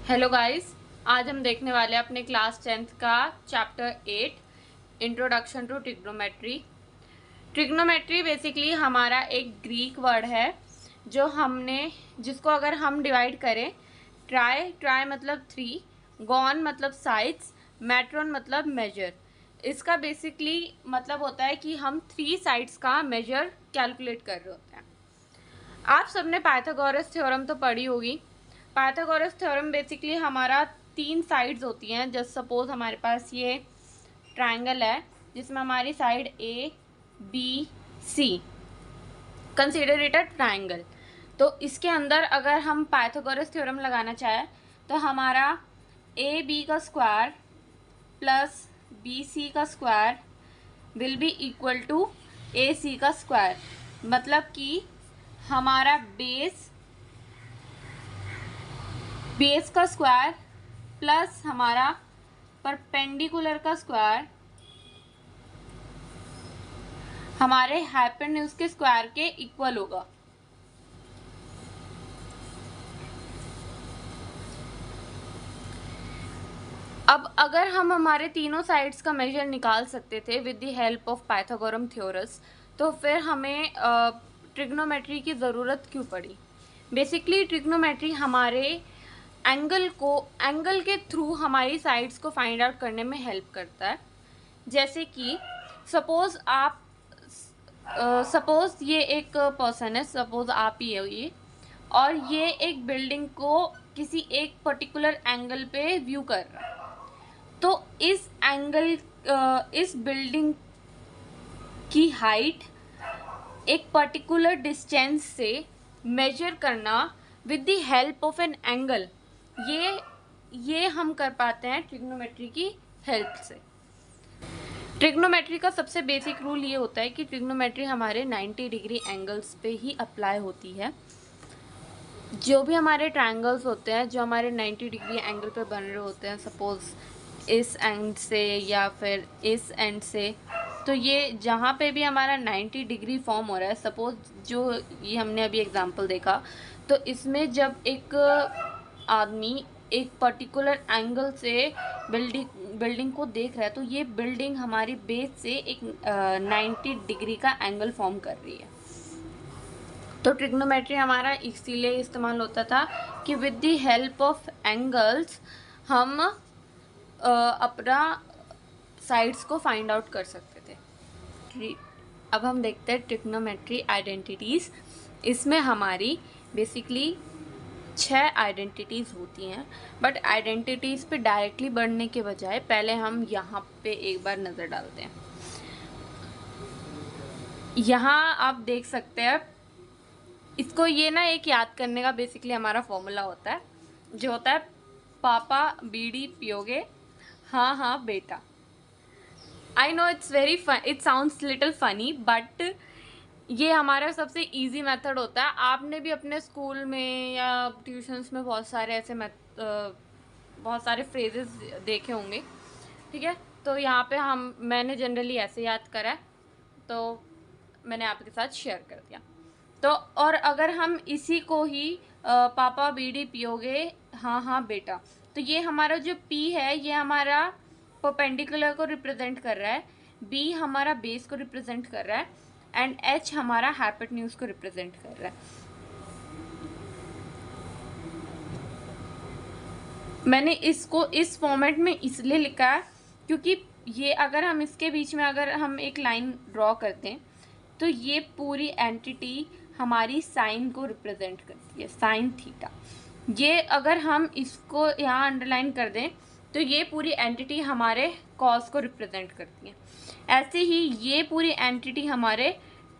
Hello guys, आज हम देखने वाले हैं अपने क्लास 10th का chapter 8 introduction to trigonometry. Trigonometry basically हमारा एक ग्रीक वर्ड है जिसको अगर हम डिवाइड करें, ट्राई मतलब 3, गॉन मतलब साइड्स, मेट्रॉन मतलब मेजर। इसका बेसिकली मतलब होता है कि हम 3 साइड्स का मेजर कैलकुलेट कर रहे होते हैं। आप सबने पाइथागोरस थ्योरम तो पढ़ी होगी। पाइथागोरस थ्योरम बेसिकली हमारा 3 साइड्स होती हैं। जस्ट सपोज हमारे पास ये ट्रायंगल है जिसमें हमारी side A B C, consider it a triangle. तो इसके अंदर अगर हम पाइथागोरस थ्योरम लगाना चाहें तो हमारा ए बी का स्क्वायर प्लस बी सी का square will be equal to A C का स्क्वायर। मतलब कि हमारा बेस का स्क्वायर प्लस हमारा परपेंडिकुलर का स्क्वायर हमारे हाइपोटेन्यूज के स्क्वायर के इक्वल होगा। अब अगर हम हमारे तीनों साइड्स का मेजर निकाल सकते थे with the help of Pythagoras theorem, तो फिर हमें ट्रिग्नोमेट्री की ज़रूरत क्यों पड़ी? बेसिकली ट्रिग्नोमेट्री हमारे एंगल के थ्रू हमारी साइड्स को फाइंड आउट करने में हेल्प करता है। जैसे कि सपोज ये एक पर्सन है, सपोज आप ही हो ये, और ये एक बिल्डिंग को किसी एक पर्टिकुलर एंगल पे व्यू कर रहा है। तो इस बिल्डिंग की हाइट एक पर्टिकुलर डिस्टेंस से मेजर करना with the help of an angle, ये हम कर पाते हैं ट्रिग्नोमेट्री की हेल्प से। ट्रिग्नोमेट्री का सबसे बेसिक रूल ये होता है कि ट्रिग्नोमेट्री हमारे 90 डिग्री एंगल्स पे ही अप्लाई होती है। जो भी हमारे ट्रायंगल्स होते हैं जो हमारे 90 डिग्री एंगल पे बन रहे होते हैं, सपोज इस एंड से या फिर इस एंड से, तो ये जहाँ पे भी हमारा 90 डिग्री फॉर्म हो रहा है, सपोज जो ये हमने अभी एग्जांपल देखा, तो इसमें जब एक आदमी एक पर्टिकुलर एंगल से बिल्डिंग को देख रहा है, तो ये बिल्डिंग हमारी बेस से एक 90 डिग्री का एंगल फॉर्म कर रही है। तो ट्रिग्नोमेट्री हमारा इसीलिए इस्तेमाल होता था कि with the help of angles हम अपना साइड्स को फाइंड आउट कर सकते थे। अब हम देखते हैं ट्रिग्नोमेट्री आइडेंटिटीज़। इसमें हमारी बेसिकली 6 आइडेंटिटीज़ होती हैं, बट आइडेंटिटीज़ पे डायरेक्टली बढ़ने के बजाय पहले हम यहाँ पे एक बार नज़र डालते हैं। यहाँ आप देख सकते हैं, इसको ये ना एक याद करने का बेसिकली हमारा फॉर्मूला होता है, जो होता है पापा बीड़ी पियोगे, हाँ हाँ बेटा। I know it sounds little funny, but ये हमारा सबसे इजी मेथड होता है। आपने भी अपने स्कूल में या ट्यूशन्स में बहुत सारे फ्रेजेस देखे होंगे, ठीक है। तो यहाँ पे मैंने जनरली ऐसे याद करा है, तो मैंने आपके साथ शेयर कर दिया। तो और अगर हम इसी को ही पापा बीड़ी पियोगे, हाँ हाँ बेटा, तो ये हमारा जो पी है ये हमारा परपेंडिकुलर को रिप्रेजेंट कर रहा है, बी हमारा बेस को रिप्रेजेंट कर रहा है, एंड एच हमारा हाइपोटेन्यूज को रिप्रेजेंट कर रहा है। मैंने इसको इस फॉर्मेट में इसलिए लिखा है क्योंकि ये अगर हम इसके बीच में अगर हम एक लाइन ड्रॉ करते हैं, तो ये पूरी एंटिटी हमारी साइन को रिप्रेजेंट करती है, साइन थीटा। ये अगर हम इसको यहाँ अंडरलाइन कर दें तो ये पूरी एंटिटी हमारे कॉस को रिप्रेजेंट करती है। ऐसे ही ये पूरी एंटिटी हमारे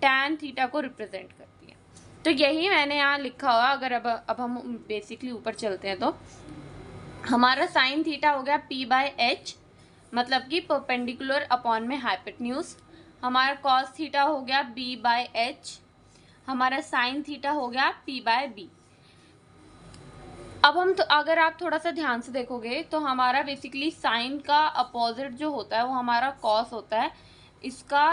टैन थीटा को रिप्रेजेंट करती है। तो यही मैंने यहाँ लिखा हुआ। अगर अब हम बेसिकली ऊपर चलते हैं, तो हमारा साइन थीटा हो गया p बाय एच, मतलब कि परपेंडिकुलर अपॉन में हाइपोटेन्यूज। हमारा कॉस थीटा हो गया b बाय एच, हमारा साइन थीटा हो गया p बाय बी। अब अगर आप थोड़ा सा ध्यान से देखोगे तो हमारा बेसिकली साइन का अपोजिट जो होता है वो हमारा कॉस होता है। इसका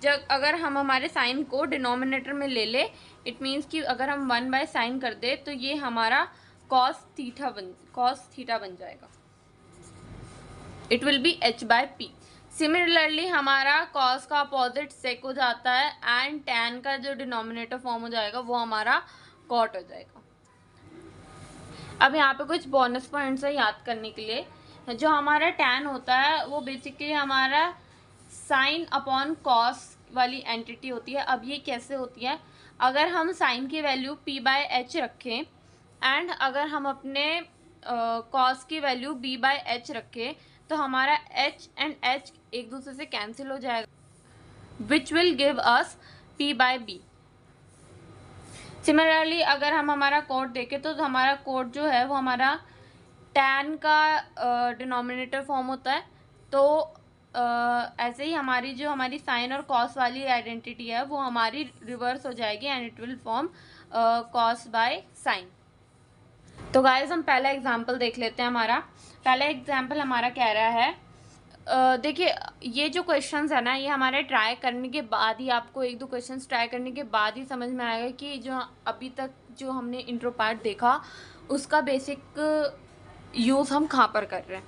जब अगर हम हमारे साइन को डिनोमिनेटर में ले ले, इट मीन्स कि अगर हम 1 बाय साइन कर दे तो ये हमारा कॉस थीटा बन जाएगा, it will be h by p। Similarly हमारा कॉस का अपोजिट सेक हो जाता है एंड tan का जो डिनोमिनेटर फॉर्म हो जाएगा वो हमारा कॉट हो जाएगा। अब यहाँ पे कुछ बोनस पॉइंट्स है याद करने के लिए। जो हमारा tan होता है वो बेसिकली हमारा साइन अपॉन कॉस वाली एंटिटी होती है। अब ये कैसे होती है, अगर हम साइन की वैल्यू p बाय h रखें एंड अगर हम अपने कॉस की वैल्यू b बाय h रखें तो हमारा h एंड h एक दूसरे से कैंसिल हो जाएगा, which will give us p by b। Similarly अगर हम हमारा कोड देखें तो हमारा कोड जो है वो हमारा tan का डिनोमिनेटर फॉर्म होता है। तो ऐसे ही हमारी साइन और कॉस वाली आइडेंटिटी है वो हमारी रिवर्स हो जाएगी and it will form cos by sine. तो गाइस हम पहला एग्जांपल देख लेते हैं। हमारा पहला एग्जांपल हमारा कह रहा है, देखिए ये जो क्वेश्चंस है ना ये हमारे ट्राई करने के बाद ही, आपको एक दो क्वेश्चंस ट्राई करने के बाद ही समझ में आएगा कि जो अभी तक जो हमने इंट्रो पार्ट देखा उसका बेसिक यूज़ हम कहाँ पर कर रहे हैं।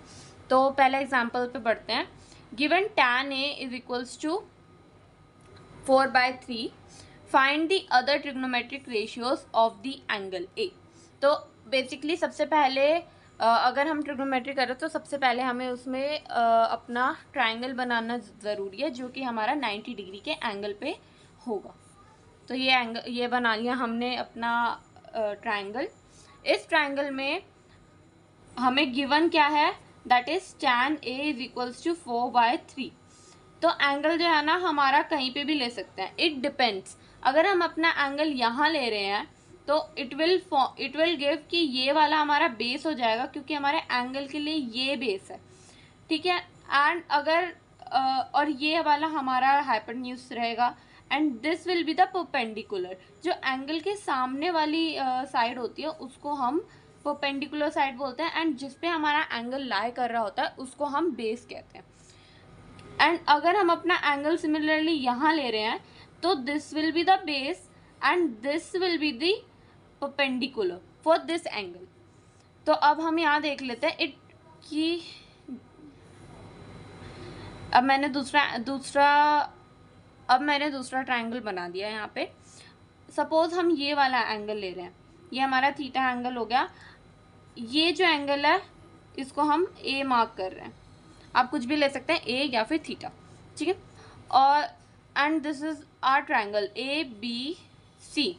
तो पहला एग्जांपल पे बढ़ते हैं। Given tan a is equals to 4/3, find the other trigonometric ratios of the angle a। तो बेसिकली सबसे पहले अगर हम ट्रिग्नोमेट्री करें तो सबसे पहले हमें उसमें अपना ट्रायंगल बनाना ज़रूरी है जो कि हमारा 90 डिग्री के एंगल पे होगा। तो ये बना लिया हमने अपना ट्रायंगल। इस ट्रायंगल में हमें गिवन क्या है, that is tan a is equals to 4/3। तो एंगल जो है ना हमारा कहीं पे भी ले सकते हैं, इट डिपेंड्स। अगर हम अपना एंगल यहाँ ले रहे हैं तो इट विल गिव कि ये वाला हमारा बेस हो जाएगा क्योंकि हमारे एंगल के लिए ये बेस है, ठीक है। एंड अगर और ये वाला हमारा हाइपोटेन्यूज रहेगा and this will be the perpendicular. जो एंगल के सामने वाली साइड होती है उसको हम परपेंडिकुलर साइड बोलते हैं एंड जिस पे हमारा एंगल लाई कर रहा होता है उसको हम बेस कहते हैं। एंड अगर हम अपना एंगल सिमिलरली यहाँ ले रहे हैं तो this will be the base and this will be the perpendicular for this angle. तो अब हम यहाँ देख लेते हैं अब मैंने दूसरा ट्रायंगल बना दिया यहाँ पे। सपोज हम ये वाला एंगल ले रहे हैं, ये हमारा थीटा एंगल हो गया। ये जो एंगल है इसको हम ए मार्क कर रहे हैं, आप कुछ भी ले सकते हैं ए या फिर थीटा, ठीक है। और and this is our triangle A B C.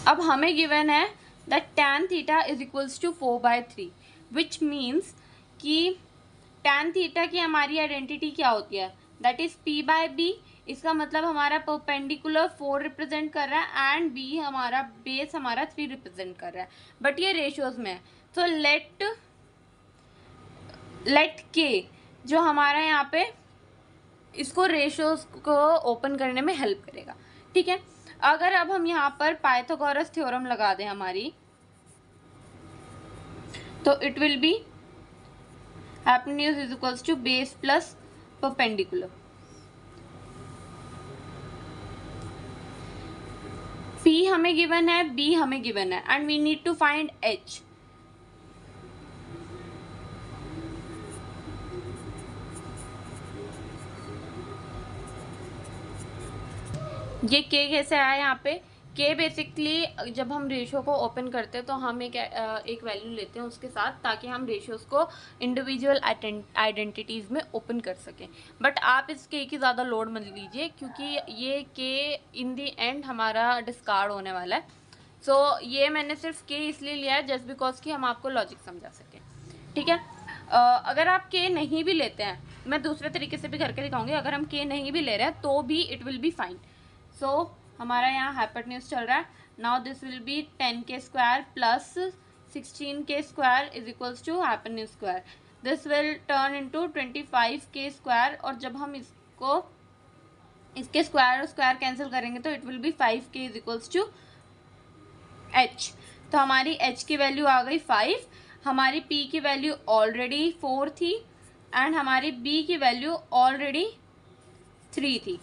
अब हमें गिवन है that tan theta is equals to 4/3 which means कि tan थीटा की हमारी आइडेंटिटी क्या होती है, that is p by b। इसका मतलब हमारा परपेंडिकुलर 4 रिप्रेजेंट कर रहा है एंड b हमारा बेस हमारा 3 रिप्रेजेंट कर रहा है, बट ये रेशियोज में है। तो लेट k जो हमारा यहाँ पे इसको रेशियोज को ओपन करने में हेल्प करेगा, ठीक है। अगर अब हम यहाँ पर पाइथागोरस थ्योरम लगा दें हमारी, तो it will be hypotenuse is equals to base plus perpendicular. P हमें गिवन है, B हमें गिवन है and we need to find H। ये k कैसे आया यहाँ पे, k बेसिकली जब हम रेशियो को ओपन करते हैं तो हम एक वैल्यू लेते हैं उसके साथ, ताकि हम रेशियोज को इंडिविजुअल आइडेंटिटीज़ में ओपन कर सकें। बट आप इस k की ज़्यादा लोड मत लीजिए क्योंकि ये k इन दी एंड हमारा डिस्कार्ड होने वाला है। सो ये मैंने सिर्फ k इसलिए लिया है जस्ट बिकॉज कि हम आपको लॉजिक समझा सकें, ठीक है। अगर आप k नहीं भी लेते हैं, मैं दूसरे तरीके से भी करके दिखाऊंगी, अगर हम k नहीं भी ले रहे हैं तो भी it will be fine. So हमारा यहाँ हाइपोटेन्यूज चल रहा है। Now this will be 10k square plus 16k square is equals to hypotenuse square. This will turn into 25k square और जब हम इसके स्क्वायर और स्क्वायर कैंसिल करेंगे तो it will be 5k is equals to h। तो हमारी h की वैल्यू आ गई 5, हमारी p की वैल्यू ऑलरेडी 4 थी एंड हमारी b की वैल्यू ऑलरेडी 3 थी।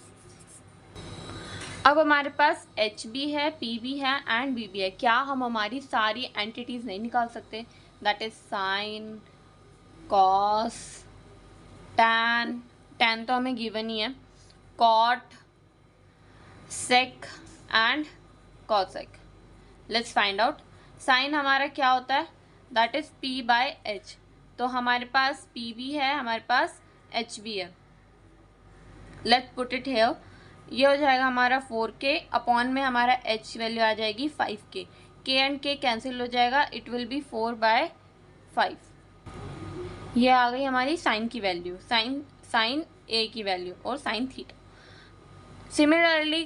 अब हमारे पास एच भी है, पी भी है एंड बी भी है। क्या हम हमारी सारी एंटिटीज नहीं निकाल सकते? That is sine, cos, tan, tan तो हमें गिवन ही है, cot, sec and cosec. Let's find out. Sine हमारा क्या होता है? That is P by H. तो हमारे पास पी भी है, हमारे पास एच भी है। Let's put it here. ये हो जाएगा हमारा 4k अपॉन में हमारा h वैल्यू आ जाएगी 5k। k and k cancel हो जाएगा, इट विल बी 4/5। ये आ गई हमारी साइन की वैल्यू, साइन a की वैल्यू और साइन थीटा। सिमिलरली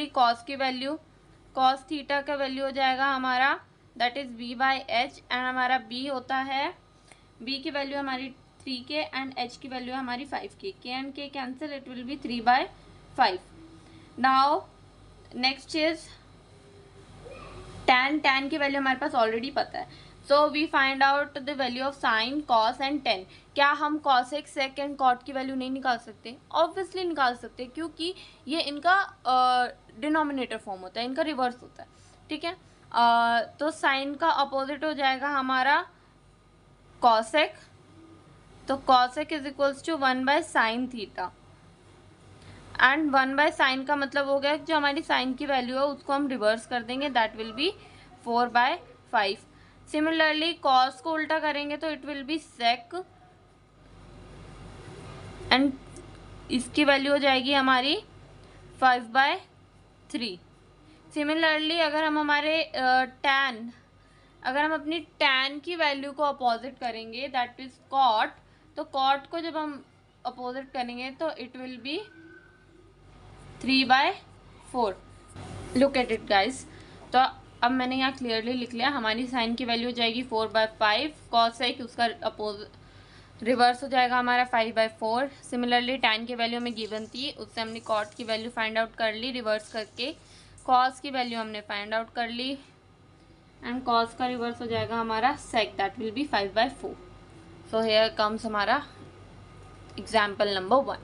कॉस की वैल्यू, कॉस थीटा का वैल्यू हो जाएगा हमारा दैट इज v/h एंड हमारा b होता है, b की वैल्यू हमारी 3k एंड h की वैल्यू है हमारी 5k। k and k cancel, it will be 3/5। Now next is tan। tan की वैल्यू हमारे पास ऑलरेडी पता है, so we find out the value of sine, cos and tan। क्या हम कॉसेक, सेक एंड कॉट की वैल्यू नहीं निकाल सकते? ऑब्वियसली निकाल सकते, क्योंकि ये इनका डिनोमिनेटर फॉर्म होता है, इनका रिवर्स होता है, ठीक है। तो साइन का अपोजिट हो जाएगा हमारा कॉसेक, तो cosec is equals to 1/sin theta and 1/sin का मतलब हो गया जो हमारी साइन की वैल्यू है उसको हम रिवर्स कर देंगे, that will be 4/5। Similarly cos को उल्टा करेंगे तो it will be sec and इसकी वैल्यू हो जाएगी हमारी 5/3। सिमिलरली अगर हम हमारे टैन, अगर हम अपनी टैन की वैल्यू को अपोजिट करेंगे दैट इज कॉट, तो कॉट को जब हम अपोजिट करेंगे तो it will B 3/4। Look at it guys. तो अब मैंने यहाँ क्लियरली लिख लिया, हमारी साइन की वैल्यू हो जाएगी 4/5, कॉसेक उसका रिवर्स हो जाएगा हमारा 5/4। सिमिलरली टैन की वैल्यू हमें गिवन थी, उससे हमने कॉट की वैल्यू फाइंड आउट कर ली रिवर्स करके, कॉस की वैल्यू हमने फाइंड आउट कर ली एंड कॉस का रिवर्स हो जाएगा हमारा sec, that will be 5/4। So here comes हमारा एग्जाम्पल नंबर 1।